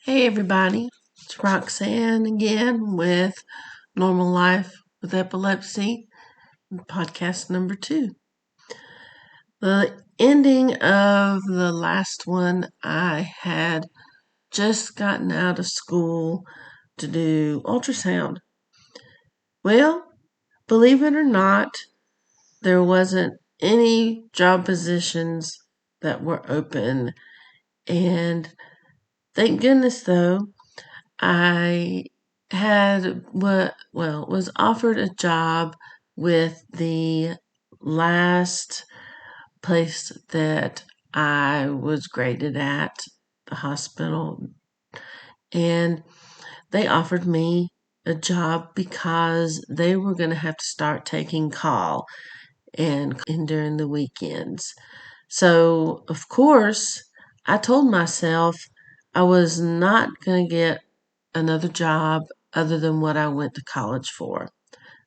Hey everybody, it's Roxanne again with Normal Life with Epilepsy, podcast number 2. The ending of the last one, I had just gotten out of school to do ultrasound. Well, believe it or not, there wasn't any job positions that were open, and thank goodness though, I was offered a job with the last place that I was graded at, the hospital, and they offered me a job because they were going to have to start taking call and during the weekends. So, of course, I told myself I was not going to get another job other than what I went to college for.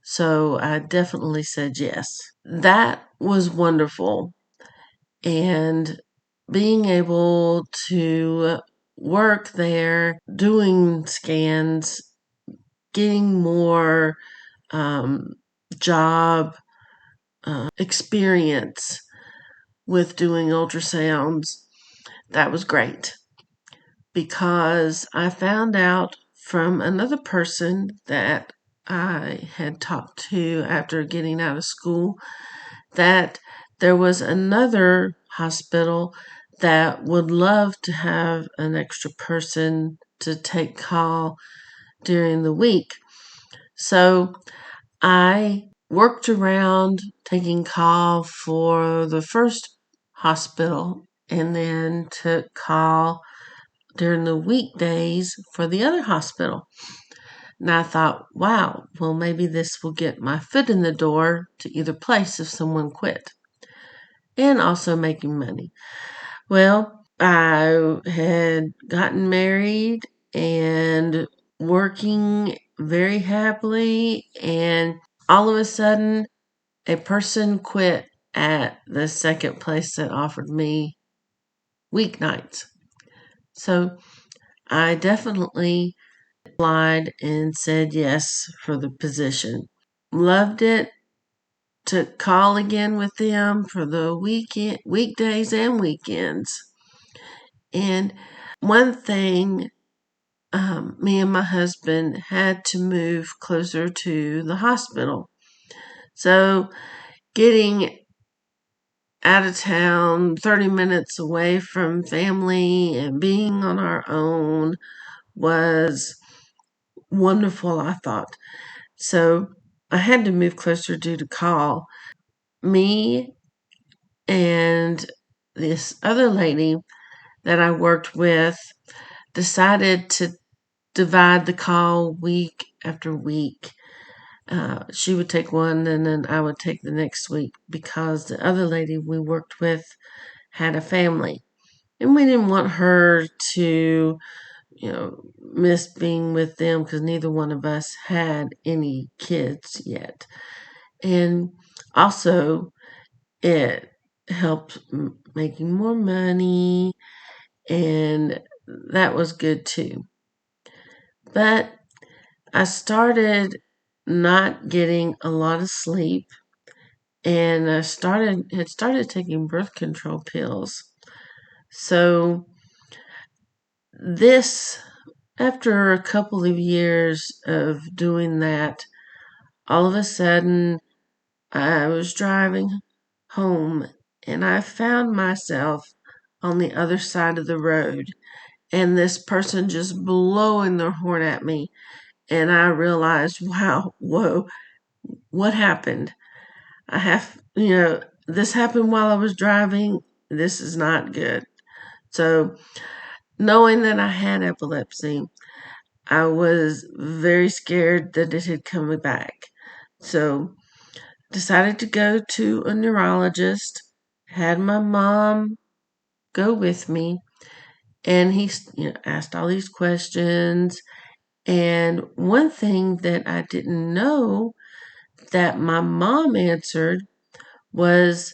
So I definitely said yes. That was wonderful. And being able to work there, doing scans, getting more job experience with doing ultrasounds, that was great because I found out from another person that I had talked to after getting out of school that there was another hospital that would love to have an extra person to take call during the week. So I worked around taking call for the first hospital and then took call during the weekdays for the other hospital. And I thought, wow, well, maybe this will get my foot in the door to either place if someone quit. And also making money. Well, I had gotten married and working very happily, and all of a sudden, a person quit at the second place that offered me weeknights. So I definitely applied and said yes for the position. Loved it. Took call again with them for the weekdays and weekends. And one thing, me and my husband had to move closer to the hospital. So getting out of town, 30 minutes away from family and being on our own was wonderful, I thought. So I had to move closer due to call. Me and this other lady that I worked with decided to divide the call week after week. She would take one and then I would take the next week because the other lady we worked with had a family. And we didn't want her to, miss being with them because neither one of us had any kids yet. And also, it helped making more money, and that was good too. But I started not getting a lot of sleep, and I had started taking birth control pills. So this, after a couple of years of doing that, all of a sudden I was driving home and I found myself on the other side of the road and this person just blowing their horn at me. And I realized, wow, whoa, what happened? This happened while I was driving. This is not good. So, knowing that I had epilepsy, I was very scared that it had come back. So, decided to go to a neurologist, had my mom go with me, and he asked all these questions. And one thing that I didn't know that my mom answered was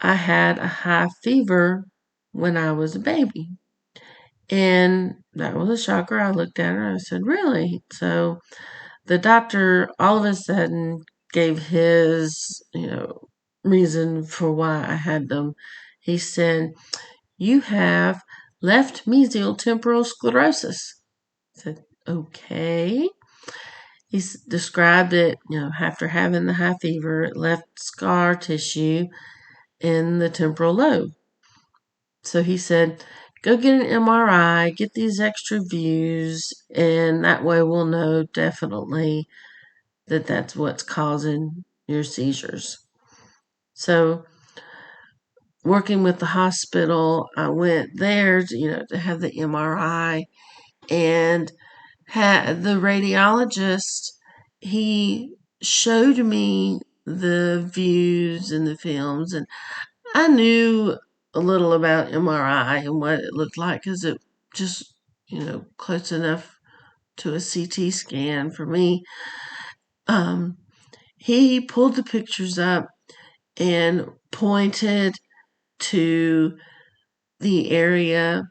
I had a high fever when I was a baby. And that was a shocker. I looked at her and I said, really? So the doctor all of a sudden gave his, reason for why I had them. He said, you have left mesial temporal sclerosis. I said, okay. He described it, after having the high fever, it left scar tissue in the temporal lobe. So he said, go get an MRI, get these extra views, and that way we'll know definitely that that's what's causing your seizures. So, working with the hospital, I went there, to have the MRI, and had the radiologist. He showed me the views and the films, and I knew a little about MRI and what it looked like because it just, close enough to a CT scan for me. Um, he pulled the pictures up and pointed to the area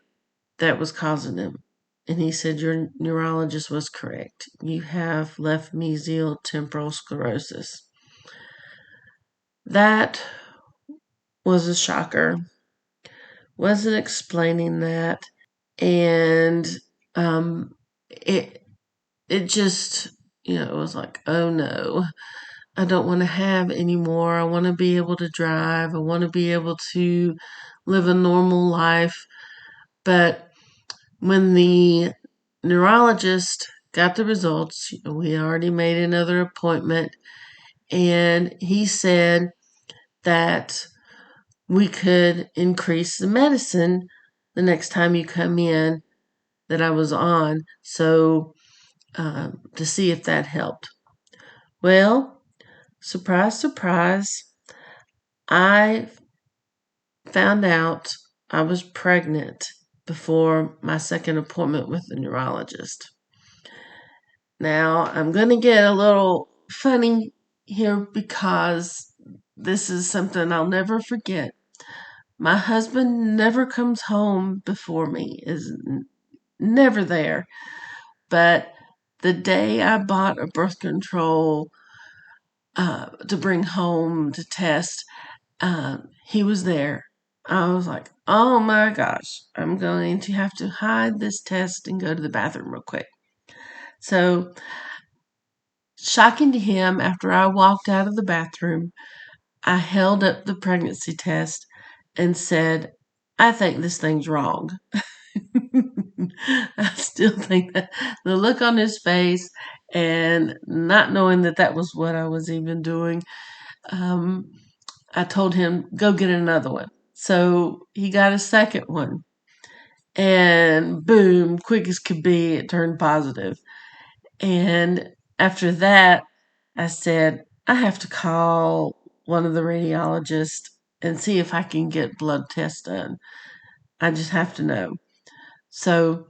that was causing them. And he said, your neurologist was correct. You have left mesial temporal sclerosis. That was a shocker. Wasn't explaining that. And it it just, it was like, oh no, I don't want to have anymore. I want to be able to drive. I want to be able to live a normal life. But when the neurologist got the results, we already made another appointment, and he said that we could increase the medicine the next time you come in that I was on, so to see if that helped. Well, surprise, surprise, I found out I was pregnant before my second appointment with the neurologist. Now, I'm going to get a little funny here because this is something I'll never forget. My husband never comes home before me, is never there. But the day I bought a birth control to bring home to test, he was there. I was like, oh my gosh, I'm going to have to hide this test and go to the bathroom real quick. So, shocking to him, after I walked out of the bathroom, I held up the pregnancy test and said, I think this thing's wrong. I still think that the look on his face and not knowing that that was what I was even doing, um, I told him, go get another one. So he got a second one. And boom, quick as could be, it turned positive. And after that, I said, I have to call one of the radiologists and see if I can get blood tests done. I just have to know. So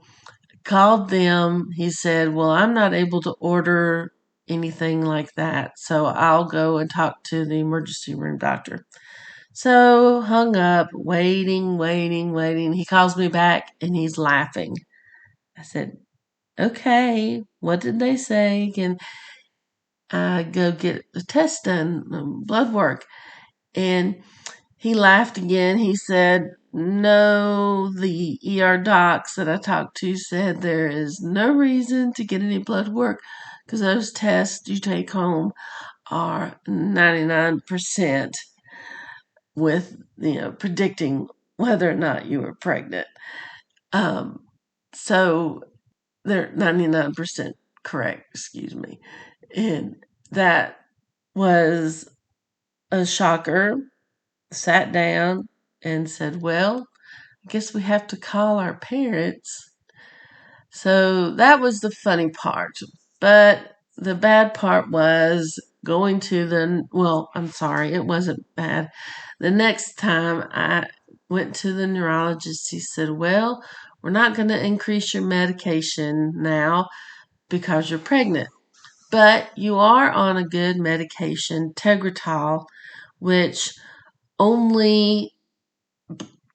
called them. He said, well, I'm not able to order anything like that. So I'll go and talk to the emergency room doctor. So hung up, waiting, waiting, waiting. He calls me back and he's laughing. I said, okay, what did they say? Can I go get the test done, blood work? And he laughed again. He said, no, the ER docs that I talked to said there is no reason to get any blood work because those tests you take home are 99% with, predicting whether or not you were pregnant. Um, so they're 99% correct, excuse me. And that was a shocker. Sat down and said, well, I guess we have to call our parents. So that was the funny part. But the bad part was going to I'm sorry, it wasn't bad. The next time I went to the neurologist, he said, well, we're not going to increase your medication now because you're pregnant. But you are on a good medication, Tegretol, which only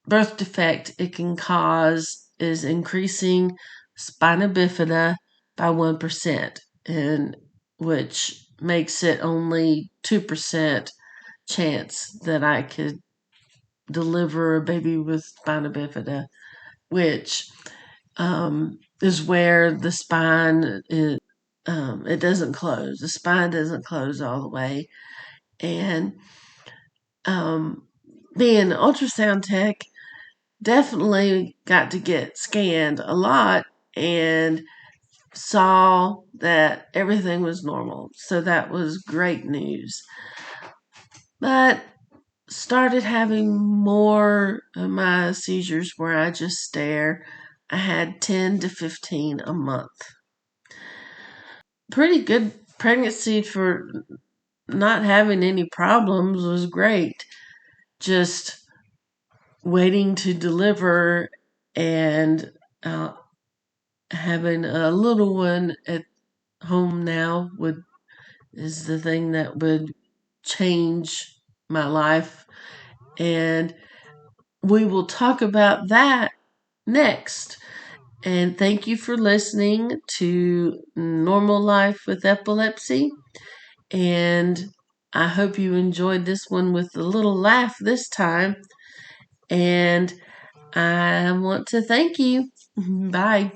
birth defect it can cause is increasing spina bifida by 1%, and which makes it only 2% chance that I could deliver a baby with spina bifida, which is where the spine it doesn't close. The spine doesn't close all the way, and being an ultrasound tech, definitely got to get scanned a lot and saw that everything was normal. So that was great news. But started having more of my seizures where I just stare. I had 10 to 15 a month. Pretty good pregnancy for not having any problems, was great. Just waiting to deliver and uh, having a little one at home now is the thing that would change my life, and we will talk about that next. And thank you for listening to Normal Life with Epilepsy, and I hope you enjoyed this one with a little laugh this time, and I want to thank you. Bye.